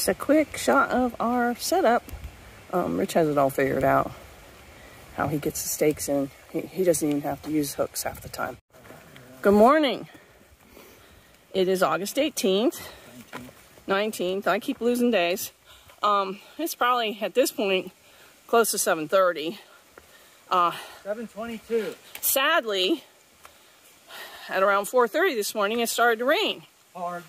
Just a quick shot of our setup. Rich has it all figured out, how he gets the stakes in. He doesn't even have to use hooks half the time. Good morning. It is August 18th. 19th. I keep losing days. It's probably, at this point, close to 7:30. 7:22. Sadly, at around 4:30 this morning, it started to rain. Hard.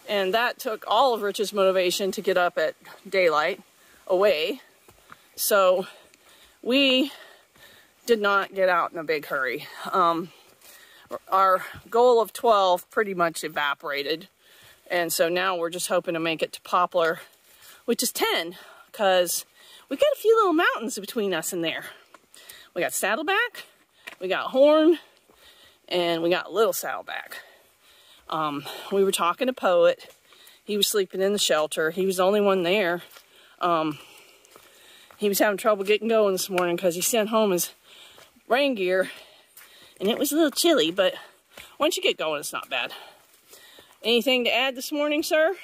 And that took all of Rich's motivation to get up at daylight away. So we did not get out in a big hurry. Our goal of 12 pretty much evaporated. And so now we're just hoping to make it to Poplar, which is 10, because we got a few little mountains between us and there. We got Saddleback, we got Horn, and we got Little Saddleback. We were talking to Poet. He was sleeping in the shelter. He was the only one there. He was having trouble getting going this morning because he sent home his rain gear, and it was a little chilly, but once you get going, it's not bad. Anything to add this morning, sir?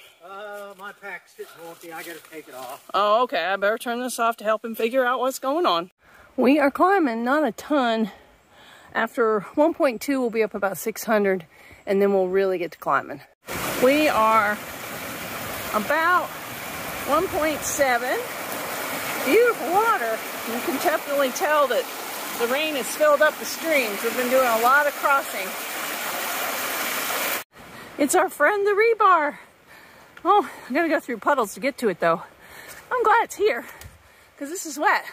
My pack's getting wonky. I gotta take it off. Oh, okay. I better turn this off to help him figure out what's going on. We are climbing, not a ton. After 1.2, we'll be up about 600, and then we'll really get to climbing. We are about 1.7. Beautiful water. You can definitely tell that the rain has filled up the streams. We've been doing a lot of crossing. It's our friend, the rebar. Oh, I gotta go through puddles to get to it though. I'm glad it's here, because this is wet.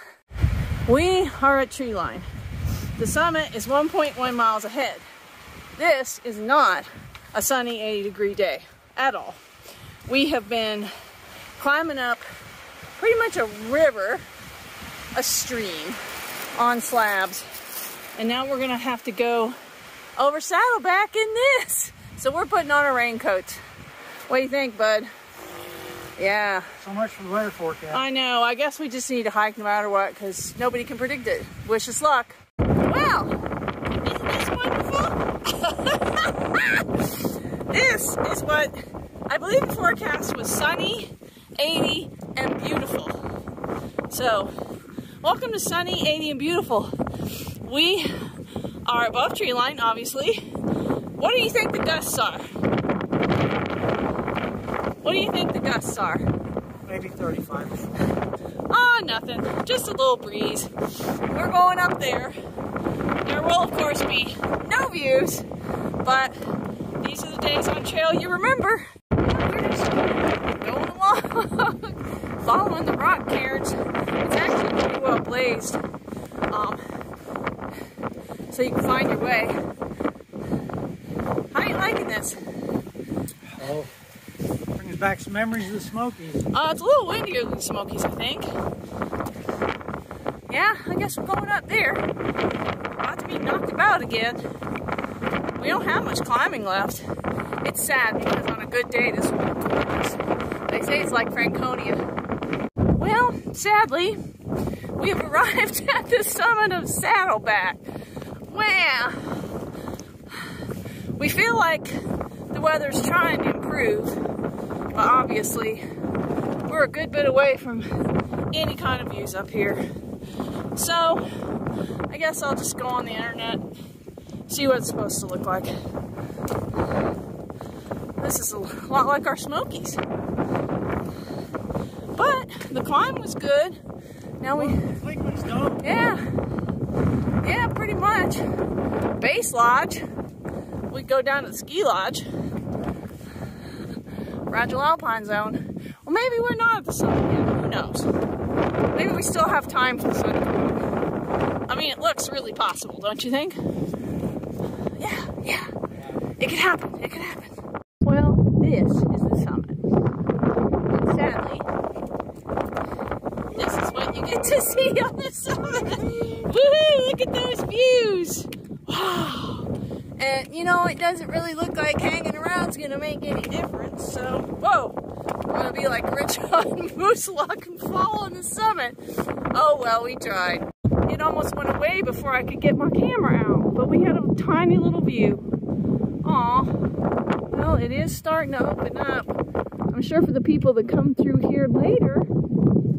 We are at tree line. The summit is 1.1 miles ahead. This is not a sunny 80-degree day at all. We have been climbing up pretty much a river, a stream, on slabs. And now we're gonna have to go over Saddleback in this. So we're putting on our raincoats. What do you think, bud? Yeah. So much for the weather forecast. I know. I guess we just need to hike no matter what, because nobody can predict it. Wish us luck. Well, isn't this wonderful? This is what I believe the forecast was: sunny, 80, and beautiful. So, welcome to sunny, 80, and beautiful. We are above tree line, obviously. What do you think the gusts are? What do you think the gusts are? Maybe 35. Oh, nothing. Just a little breeze. We're going up there. There will, of course, be no views, but these are the days on trail you remember. We're just going along, following the rock cairns. It's actually pretty well blazed, so you can find your way. How are you liking this? Oh, brings back some memories of the Smokies. It's a little windier than the Smokies, I think. Yeah, I guess we're going up there. About to be knocked about again. We don't have much climbing left. It's sad because on a good day this will be gorgeous. They say it's like Franconia. Well, sadly, we have arrived at the summit of Saddleback. Wow. We feel like the weather's trying to improve, but obviously we're a good bit away from any kind of views up here. So I guess I'll just go on the internet, see what it's supposed to look like. This is a lot like our Smokies, but the climb was good. Now we, yeah, pretty much. Base Lodge. We go down to the ski lodge. Fragile Alpine Zone. Well, maybe we're not at the summit yet. Who knows? Maybe we still have time for the sun to come up. I mean, it looks really possible, don't you think? Yeah. It could happen. It could happen. Well, this is the summit. And sadly, this is what you get to see on the summit. Woohoo! Look at those views. Wow. And, you know, it doesn't really look like hanging around's gonna make any difference, so, whoa! I'm gonna be like Rich on Moose Luck and fall on the summit. Oh, well, we tried. It almost went away before I could get my camera out, but we had a tiny little view. Aw. Well, it is starting to open up. I'm sure for the people that come through here later,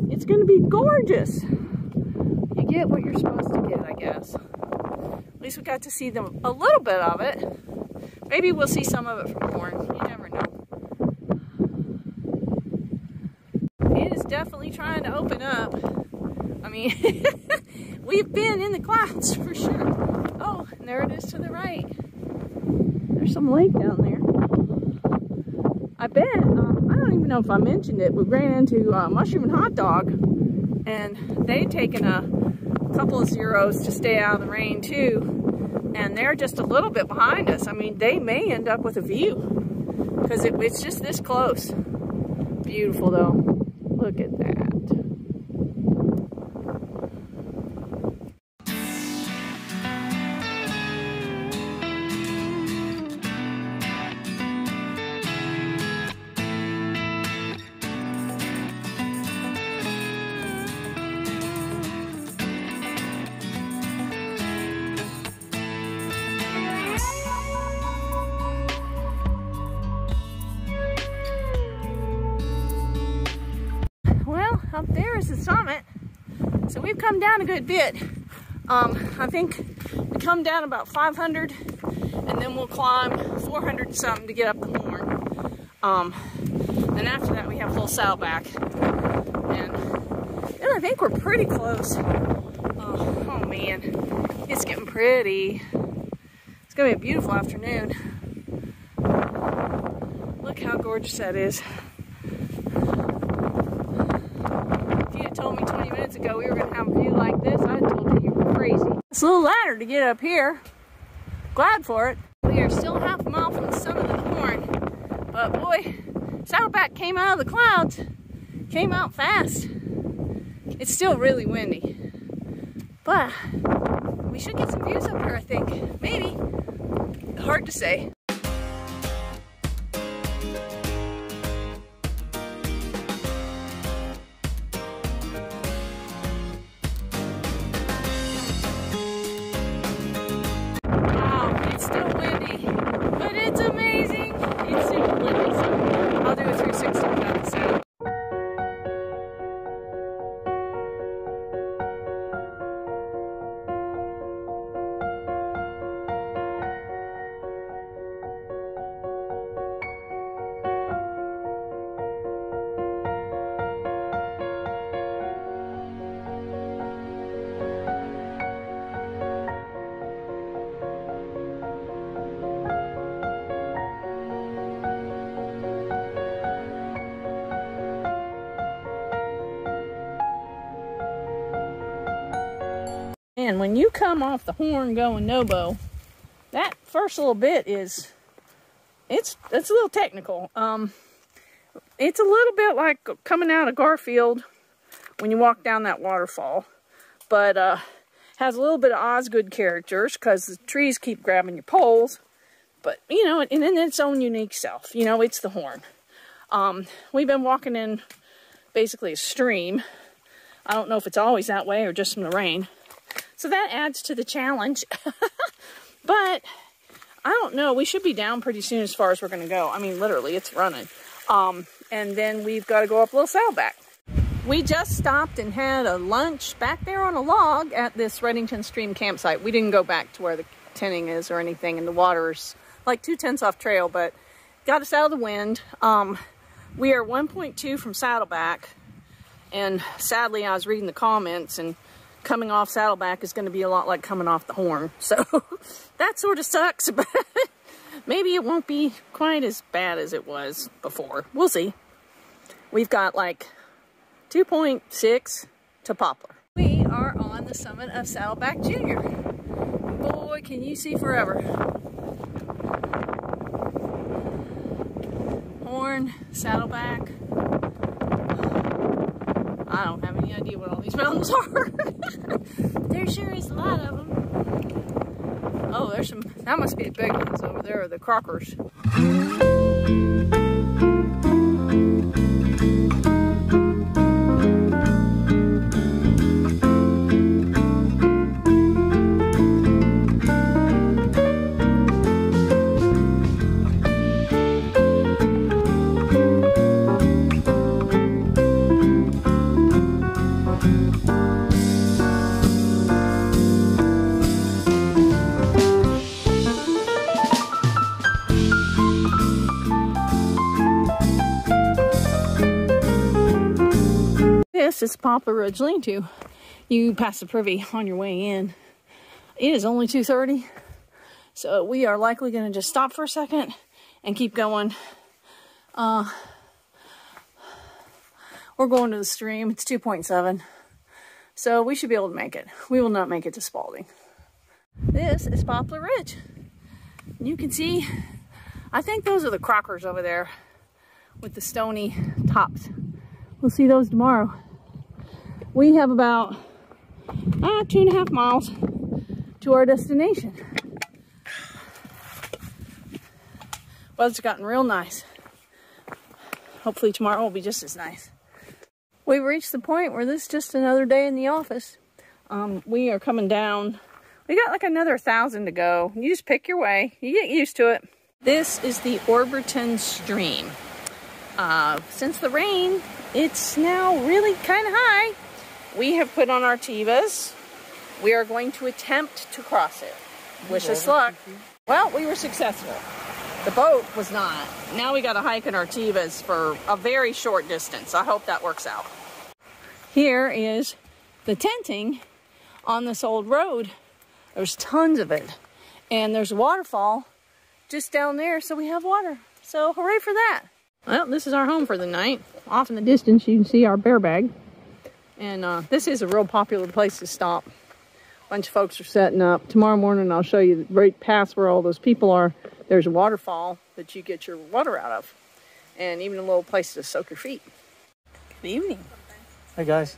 it's going to be gorgeous. You get what you're supposed to get, I guess. At least we got to see them a little bit of it. Maybe we'll see some of it from Horn. You never know. It is definitely trying to open up. I mean, we've been in the clouds for sure. Oh, and there it is to the right. There's some lake down there. I bet, I don't even know if I mentioned it, we ran into Mushroom and Hot Dog, and they'd taken a couple of zeros to stay out of the rain too, and they're just a little bit behind us. I mean, they may end up with a view, because it's just this close. Beautiful though. Look at that. Up there is the summit, so we've come down a good bit. I think we come down about 500, and then we'll climb 400 and something to get up the Horn. And after that we have a little Saddleback, and then I think we're pretty close. Oh man, it's getting pretty. It's gonna be a beautiful afternoon. Look how gorgeous that is. Told me 20 minutes ago we were going to have a view like this, I told you were crazy. It's a little ladder to get up here. Glad for it. We are still half a mile from the summit of the Horn, but boy, Saddleback came out of the clouds, came out fast. It's still really windy, but we should get some views up here, I think. Maybe. Hard to say. And when you come off the Horn going Nobo, that first little bit is, it's a little technical. It's a little bit like coming out of Garfield when you walk down that waterfall, but has a little bit of Osgood characters because the trees keep grabbing your poles, but you know, and in its own unique self, you know, it's the Horn. We've been walking in basically a stream. I don't know if it's always that way or just from the rain. So that adds to the challenge. But I don't know. We should be down pretty soon as far as we're going to go. I mean, literally, it's running. And then we've got to go up a little Saddleback. We just stopped and had a lunch back there on a log at this Reddington Stream campsite. We didn't go back to where the tenting is or anything, and the water's like 2 tenths off trail, but got us out of the wind. We are 1.2 from Saddleback, and sadly, I was reading the comments, and coming off Saddleback is going to be a lot like coming off the Horn. So that sort of sucks, but maybe it won't be quite as bad as it was before. We'll see. We've got like 2.6 to Poplar. We are on the summit of Saddleback Junior. Boy, can you see forever. Horn, Saddleback. I don't have any idea what all these mountains are. There sure is a lot of them. Oh, there's some, that must be the big ones over there, the Crockers. This is Poplar Ridge Lean To. You pass the privy on your way in. It is only 2:30, so we are likely going to just stop for a second and keep going. We're going to the stream. It's 2.7, so we should be able to make it. We will not make it to Spalding. This is Poplar Ridge. You can see, I think those are the crockers over there with the stony tops. We'll see those tomorrow. We have about 2.5 miles to our destination. Weather's gotten real nice. Hopefully tomorrow will be just as nice. We've reached the point where this is just another day in the office. We are coming down. We got like another 1,000 to go. You just pick your way. You get used to it. This is the Orbeton stream. Since the rain, it's now really kind of high. We have put on our Tevas. We are going to attempt to cross it. Wish us luck. Well, we were successful. The boat was not. Now we got to hike in our Tevas for a very short distance. I hope that works out. Here is the tenting on this old road. There's tons of it. And there's a waterfall just down there, so we have water. So hooray for that. Well, this is our home for the night. Off in the distance, you can see our bear bag. And this is a real popular place to stop. A bunch of folks are setting up. Tomorrow morning, I'll show you right past where all those people are. There's a waterfall that you get your water out of. And even a little place to soak your feet. Good evening. Hey, guys.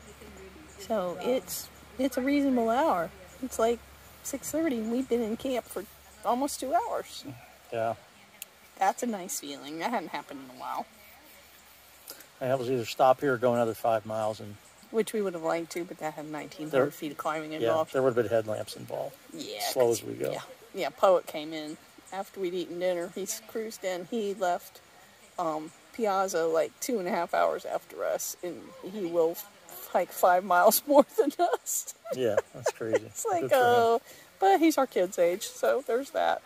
So it's a reasonable hour. It's like 6:30 and we've been in camp for almost 2 hours. Yeah. That's a nice feeling. That hadn't happened in a while. And that was either stop here or go another 5 miles. And which we would have liked to, but that had 1,900 feet of climbing involved. Yeah, there would have been headlamps involved. Yeah. Slow as we go. Yeah, Poet came in after we'd eaten dinner. He cruised in. He left Piazzo like 2.5 hours after us, and he will hike 5 miles more than us. Yeah, that's crazy. It's like, oh, but he's our kid's age, so there's that.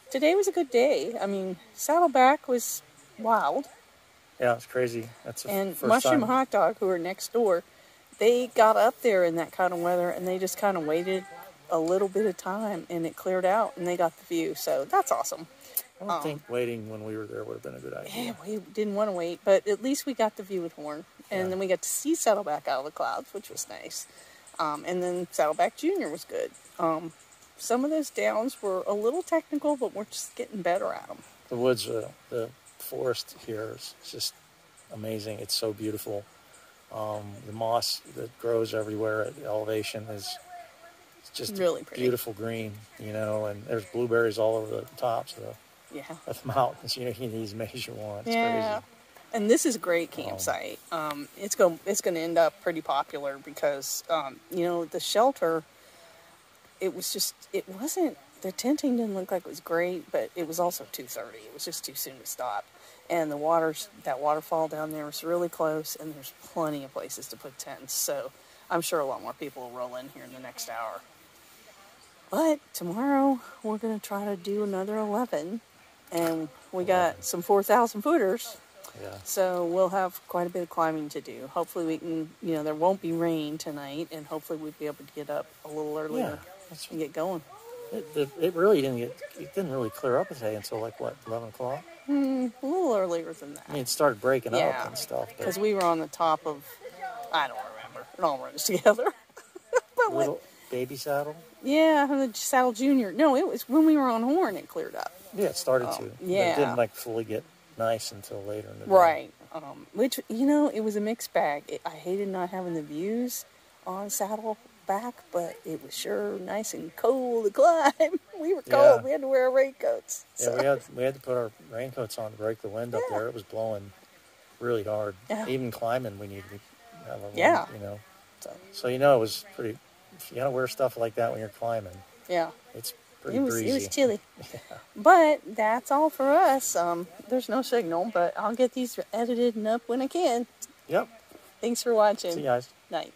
Today was a good day. I mean, Saddleback was wild. Yeah, it's crazy. That's and first Mushroom time. Hot Dog, who are next door, they got up there in that kind of weather, and they just kind of waited a little bit of time, and it cleared out, and they got the view. So that's awesome. I don't think waiting when we were there would have been a good idea. Yeah, we didn't want to wait, but at least we got the view at Horn, and then we got to see Saddleback out of the clouds, which was nice. And then Saddleback Junior was good. Some of those downs were a little technical, but we're just getting better at them. The woods, the forest here is just amazing. It's so beautiful. The moss that grows everywhere at elevation is just really pretty. Beautiful green, you know, and there's blueberries all over the tops of the mountains. You know, these major ones. It's crazy. And this is a great campsite. It's going to end up pretty popular because, you know, the shelter, it wasn't, the tenting didn't look like it was great, but it was also 2:30. It was just too soon to stop. And that waterfall down there was really close, and there's plenty of places to put tents. So I'm sure a lot more people will roll in here in the next hour. But tomorrow, we're going to try to do another 11. And we got some 4,000 footers. Yeah. So we'll have quite a bit of climbing to do. Hopefully we can, you know, there won't be rain tonight, and hopefully we'll be able to get up a little earlier and get going. It really didn't really clear up today until like, what, 11 o'clock? A little earlier than that. I mean, it started breaking up and stuff. Because we were on the top of, I don't remember. It all runs together. But little baby saddle? Yeah, the Saddle Junior. No, it was when we were on Horn it cleared up. Yeah, it started to. Yeah. But it didn't like fully get nice until later in the day. Right. Which, you know, it was a mixed bag. I hated not having the views on Saddleback, but it was sure nice and cold to climb. We were cold. Yeah. We had to wear our raincoats. So. Yeah, we had to put our raincoats on to break the wind up there. It was blowing really hard. Yeah. Even climbing, we needed to have a wind, you know. So, you know, it was pretty, you got to wear stuff like that when you're climbing. Yeah. It's pretty breezy. It was chilly. But that's all for us. There's no signal, but I'll get these edited and up when I can. Yep. Thanks for watching. See you guys. Night.